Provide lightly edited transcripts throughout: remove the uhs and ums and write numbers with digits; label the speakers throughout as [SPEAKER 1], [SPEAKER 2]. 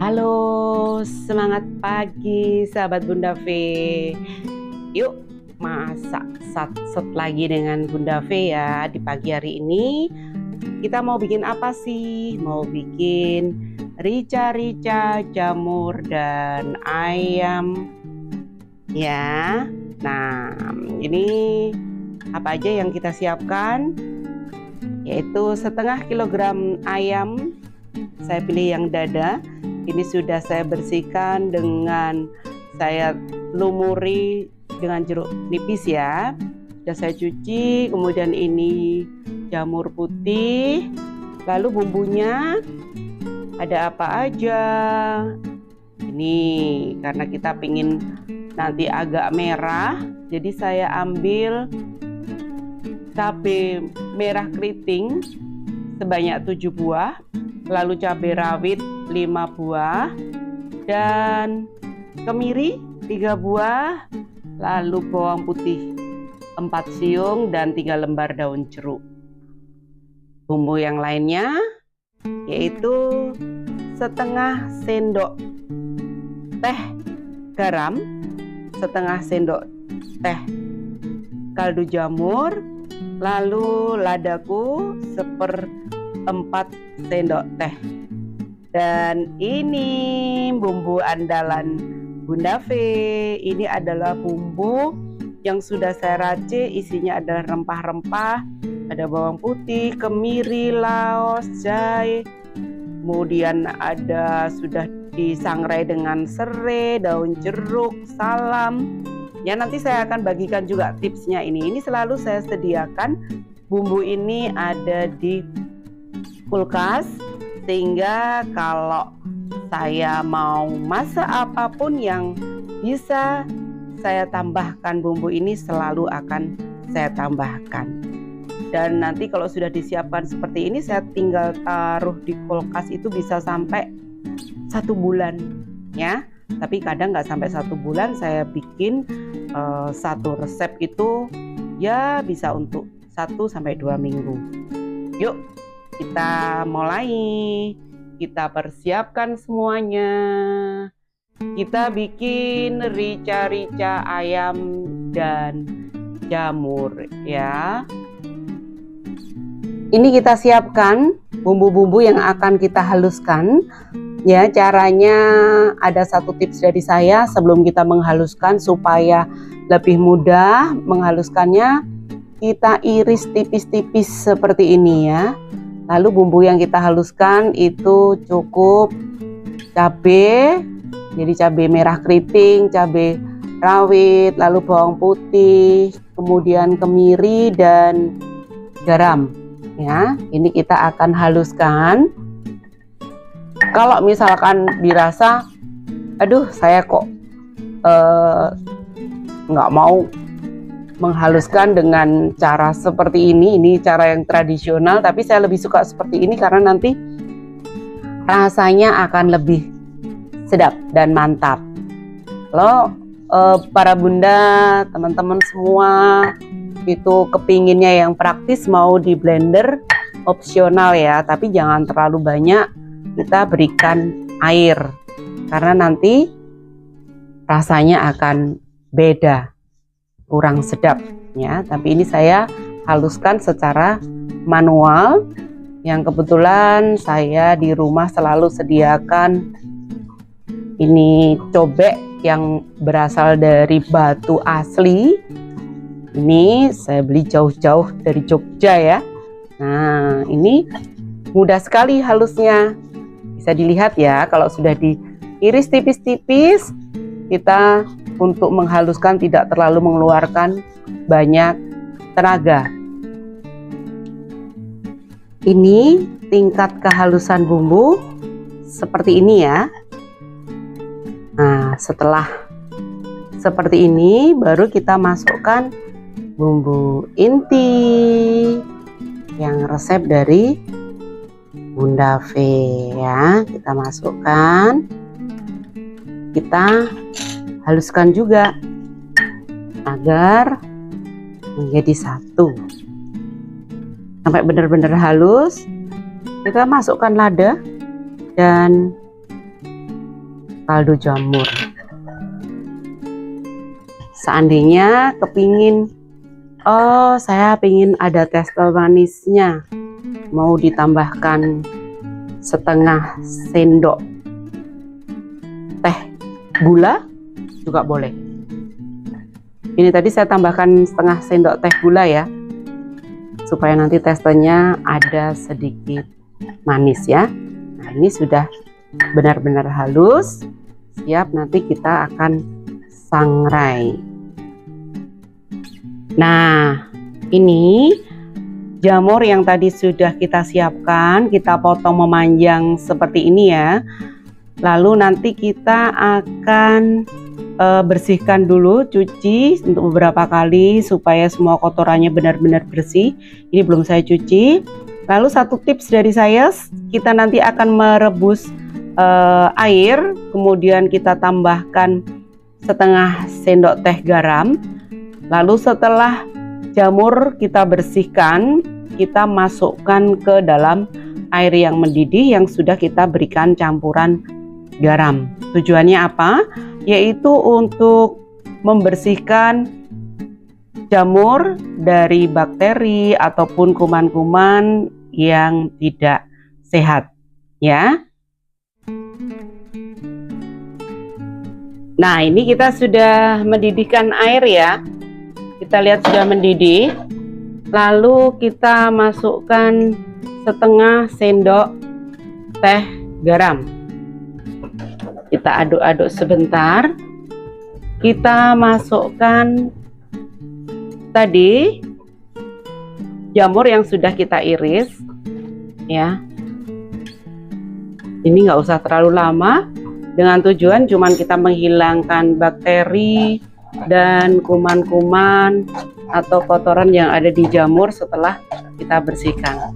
[SPEAKER 1] Halo, semangat pagi sahabat Bunda V. Yuk masak satset lagi dengan Bunda V ya. Di pagi hari ini kita mau bikin apa sih? Mau bikin rica-rica, jamur dan ayam ya. Nah, ini apa aja yang kita siapkan? Yaitu setengah kilogram ayam. Saya pilih yang dada. Ini sudah saya bersihkan dengan saya lumuri dengan jeruk nipis ya. Sudah saya cuci. Kemudian ini jamur putih. Lalu bumbunya ada apa aja? Ini karena kita pingin nanti agak merah, jadi saya ambil cabai merah keriting sebanyak 7 buah, lalu cabai rawit 5 buah, dan kemiri 3 buah, lalu bawang putih 4 siung dan 3 lembar daun jeruk. Bumbu yang lainnya yaitu setengah sendok teh garam, setengah sendok teh kaldu jamur, lalu ladaku 1/4 sendok teh. Dan ini bumbu andalan Bunda V. Ini adalah bumbu yang sudah saya racik, isinya adalah rempah-rempah, ada bawang putih, kemiri, laos, jahe, kemudian ada sudah disangrai dengan serai, daun jeruk, salam. Ya, nanti saya akan bagikan juga tipsnya ini. Ini selalu saya sediakan bumbu ini ada di kulkas, sehingga kalau saya mau masak apapun yang bisa saya tambahkan bumbu ini selalu akan saya tambahkan. Dan nanti kalau sudah disiapkan seperti ini, saya tinggal taruh di kulkas itu bisa sampai 1 bulan ya. Tapi kadang nggak sampai 1 bulan, saya bikin satu resep itu ya bisa untuk 1-2 minggu. Yuk kita mulai, kita persiapkan semuanya. Kita bikin rica-rica ayam dan jamur ya. Ini kita siapkan bumbu-bumbu yang akan kita haluskan. Ya, caranya ada satu tips dari saya sebelum kita menghaluskan supaya lebih mudah menghaluskannya. Kita iris tipis-tipis seperti ini ya. Lalu bumbu yang kita haluskan itu cukup cabai, jadi cabai merah keriting, cabai rawit, lalu bawang putih, kemudian kemiri dan garam. Ya, ini kita akan haluskan. Kalau misalkan dirasa, aduh saya kok nggak mau menghaluskan dengan cara seperti ini cara yang tradisional, tapi saya lebih suka seperti ini karena nanti rasanya akan lebih sedap dan mantap. Kalau para bunda, teman-teman semua itu kepinginnya yang praktis, mau di blender opsional ya, tapi jangan terlalu banyak kita berikan air karena nanti rasanya akan beda, kurang sedap ya. Tapi ini saya haluskan secara manual, yang kebetulan saya di rumah selalu sediakan ini cobek yang berasal dari batu asli. Ini saya beli jauh-jauh dari Jogja ya. Nah, ini mudah sekali halusnya. Bisa dilihat ya, kalau sudah diiris tipis-tipis, kita untuk menghaluskan tidak terlalu mengeluarkan banyak tenaga. Ini tingkat kehalusan bumbu seperti ini ya. Nah, setelah seperti ini baru kita masukkan bumbu inti yang resep dari Bunda V ya. Kita masukkan, kita haluskan juga agar menjadi satu sampai benar-benar halus. Kita masukkan lada dan kaldu jamur. Seandainya kepingin, oh saya pingin ada tekstur manisnya, mau ditambahkan setengah sendok teh gula juga boleh. Ini tadi saya tambahkan setengah sendok teh gula ya, supaya nanti teksturnya ada sedikit manis ya. Nah ini sudah benar-benar halus, siap nanti kita akan sangrai. Nah ini jamur yang tadi sudah kita siapkan, kita potong memanjang seperti ini ya. Lalu nanti kita akan bersihkan dulu, cuci untuk beberapa kali supaya semua kotorannya benar-benar bersih. Ini belum saya cuci. Lalu satu tips dari saya, kita nanti akan merebus air, kemudian kita tambahkan setengah sendok teh garam. Lalu setelah jamur kita bersihkan, kita masukkan ke dalam air yang mendidih yang sudah kita berikan campuran garam. Tujuannya apa? Yaitu untuk membersihkan jamur dari bakteri ataupun kuman-kuman yang tidak sehat ya. Nah ini kita sudah mendidihkan air ya, kita lihat sudah mendidih. Lalu kita masukkan setengah sendok teh garam, kita aduk-aduk sebentar. Kita masukkan tadi jamur yang sudah kita iris ya. Ini nggak usah terlalu lama, dengan tujuan cuman kita menghilangkan bakteri dan kuman-kuman atau kotoran yang ada di jamur setelah kita bersihkan.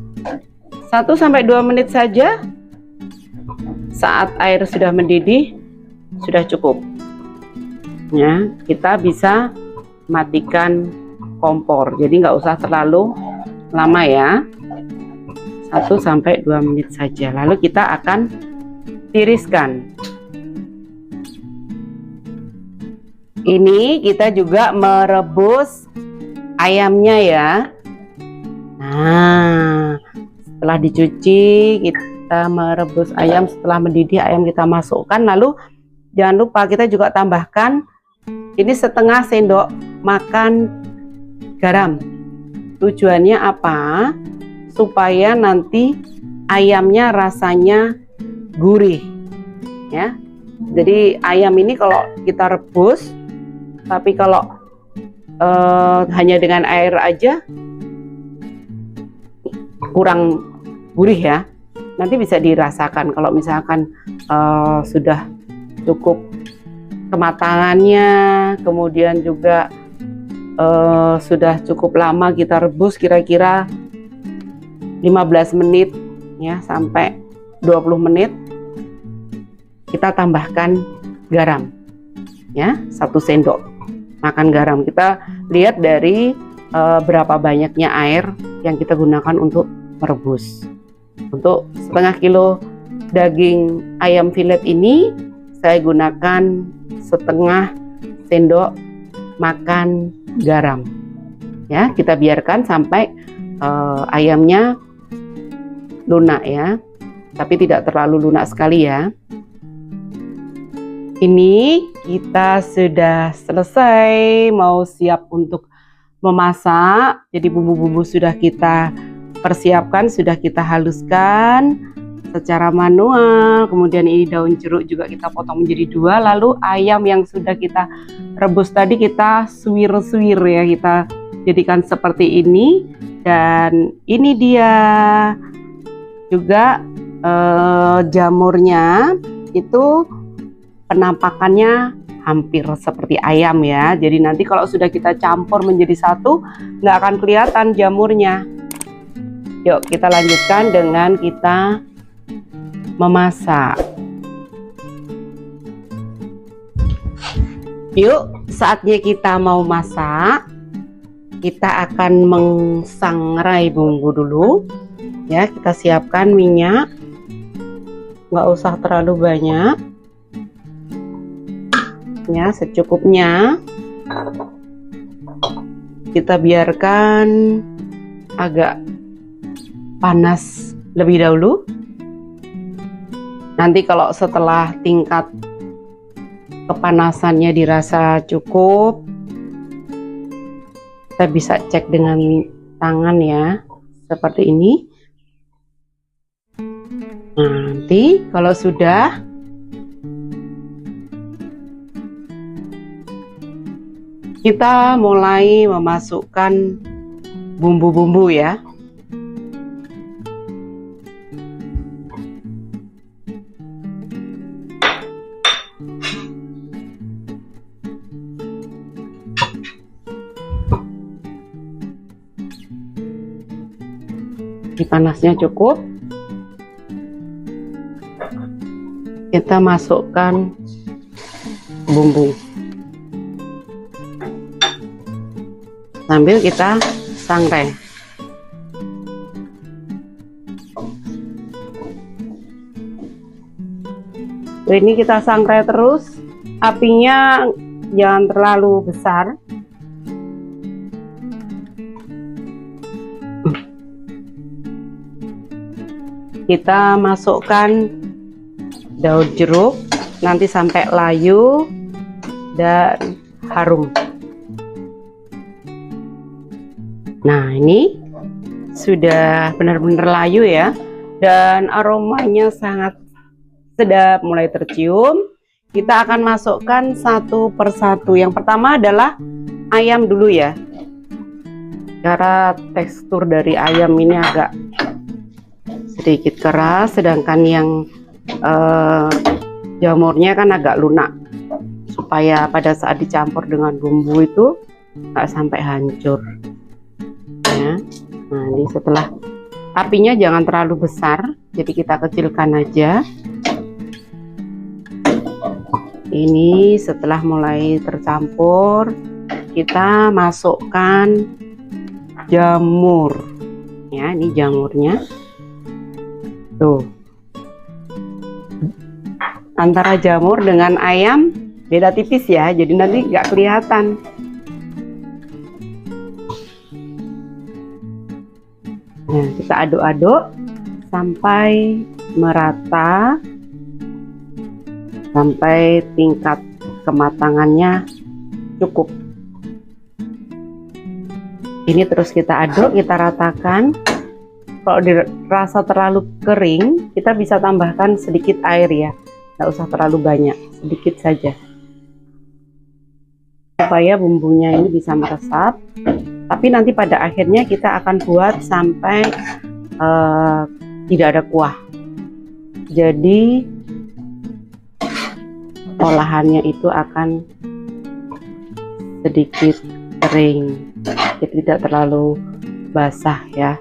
[SPEAKER 1] 1-2 menit saja. Saat air sudah mendidih sudah cukup ya, kita bisa matikan kompor, jadi nggak usah terlalu lama ya, 1-2 menit saja. Lalu kita akan tiriskan. Ini kita juga merebus ayamnya ya. Nah setelah dicuci kita merebus ayam, setelah mendidih ayam kita masukkan. Lalu jangan lupa kita juga tambahkan ini setengah sendok makan garam. Tujuannya apa? Supaya nanti ayamnya rasanya gurih ya. Jadi ayam ini kalau kita rebus, tapi kalau hanya dengan air aja kurang gurih ya. Nanti bisa dirasakan kalau misalkan sudah cukup kematangannya, kemudian juga sudah cukup lama kita rebus, kira-kira 15 menit ya sampai 20 menit, kita tambahkan garam ya, 1 sendok makan garam. Kita lihat dari berapa banyaknya air yang kita gunakan untuk merebus. Untuk setengah kilo daging ayam filet ini saya gunakan setengah sendok makan garam ya. Kita biarkan sampai ayamnya lunak ya, tapi tidak terlalu lunak sekali ya. Ini kita sudah selesai, mau siap untuk memasak. Jadi bumbu-bumbu sudah kita persiapkan, sudah kita haluskan secara manual. Kemudian ini daun jeruk juga kita potong menjadi 2. Lalu ayam yang sudah kita rebus tadi kita suwir-suwir ya, kita jadikan seperti ini. Dan ini dia juga jamurnya, itu penampakannya hampir seperti ayam ya. Jadi nanti kalau sudah kita campur menjadi satu, nggak akan kelihatan jamurnya. Yuk kita lanjutkan dengan kita memasak. Yuk saatnya kita mau masak. Kita akan mengsangrai bumbu dulu ya. Kita siapkan minyak, nggak usah terlalu banyak. Ya, secukupnya. Kita biarkan agak panas lebih dahulu. Nanti kalau setelah tingkat kepanasannya dirasa cukup, kita bisa cek dengan tangan ya, seperti ini. Nanti kalau sudah, kita mulai memasukkan bumbu-bumbu ya. Panasnya cukup, kita masukkan bumbu sambil kita sangrai. Ini kita sangrai terus, apinya jangan terlalu besar. Kita masukkan daun jeruk nanti sampai layu dan harum. Nah, ini sudah benar-benar layu ya, dan aromanya sangat sedap mulai tercium. Kita akan masukkan satu persatu. Yang pertama adalah ayam dulu ya, karena tekstur dari ayam ini agak sedikit keras, sedangkan yang jamurnya kan agak lunak, supaya pada saat dicampur dengan bumbu itu nggak sampai hancur ya. Nah, ini setelah, apinya jangan terlalu besar, jadi kita kecilkan aja. Ini setelah mulai tercampur, kita masukkan jamur ya. Ini jamurnya tuh, antara jamur dengan ayam beda tipis ya, jadi nanti nggak kelihatan. Nah, kita aduk-aduk sampai merata, sampai tingkat kematangannya cukup. Ini terus kita aduk, kita ratakan. Kalau dirasa terlalu kering, kita bisa tambahkan sedikit air ya, nggak usah terlalu banyak, sedikit saja, supaya bumbunya ini bisa meresap. Tapi nanti pada akhirnya kita akan buat sampai tidak ada kuah, jadi olahannya itu akan sedikit kering, jadi tidak terlalu basah ya.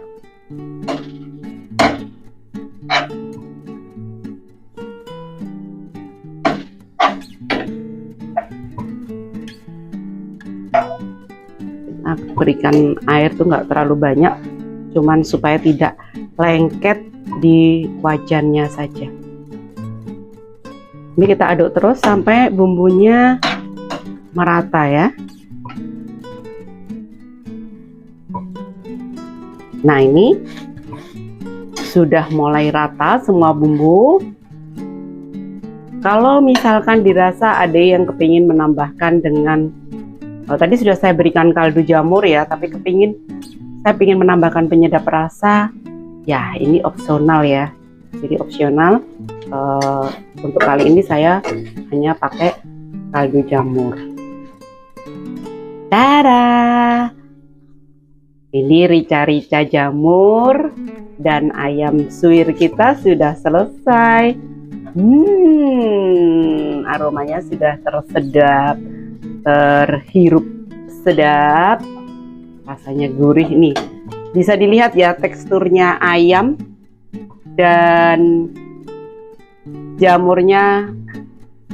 [SPEAKER 1] Aku berikan air tuh nggak terlalu banyak, cuman supaya tidak lengket di wajannya saja. Ini kita aduk terus sampai bumbunya merata ya. Nah, ini sudah mulai rata semua bumbu. Kalau misalkan dirasa ada yang kepingin menambahkan dengan tadi sudah saya berikan kaldu jamur ya, tapi saya ingin menambahkan penyedap rasa ya, ini opsional ya, jadi opsional. Untuk kali ini saya hanya pakai kaldu jamur. Tada, ini rica-rica jamur dan ayam suwir kita sudah selesai. Aromanya sudah tersedap, terhirup sedap, rasanya gurih nih. Bisa dilihat ya teksturnya ayam dan jamurnya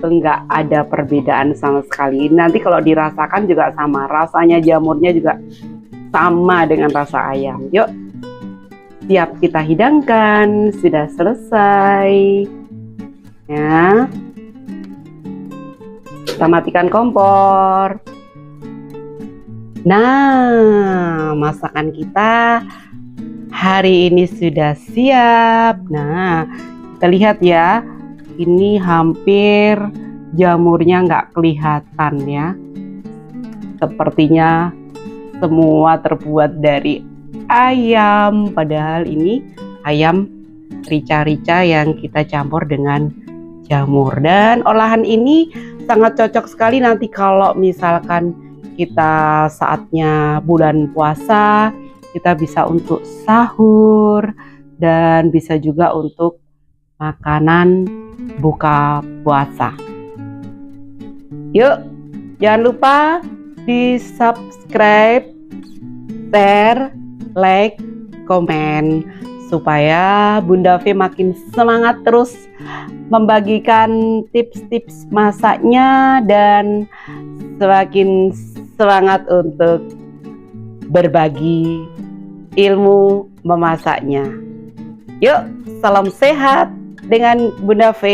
[SPEAKER 1] enggak ada perbedaan sama sekali. Nanti kalau dirasakan juga sama, rasanya jamurnya juga sama dengan rasa ayam. Yuk, siap kita hidangkan, sudah selesai ya. Kita matikan kompor. Nah, masakan kita hari ini sudah siap. Nah, kita lihat ya, ini hampir jamurnya nggak kelihatan ya. Sepertinya semua terbuat dari ayam, padahal ini ayam rica-rica yang kita campur dengan jamur. Dan olahan ini sangat cocok sekali nanti kalau misalkan kita saatnya bulan puasa, kita bisa untuk sahur dan bisa juga untuk makanan buka puasa. Yuk, jangan lupa di subscribe, share, like, komen supaya Bunda V makin semangat terus membagikan tips-tips masaknya dan semakin semangat untuk berbagi ilmu memasaknya. Yuk, salam sehat dengan Bunda V.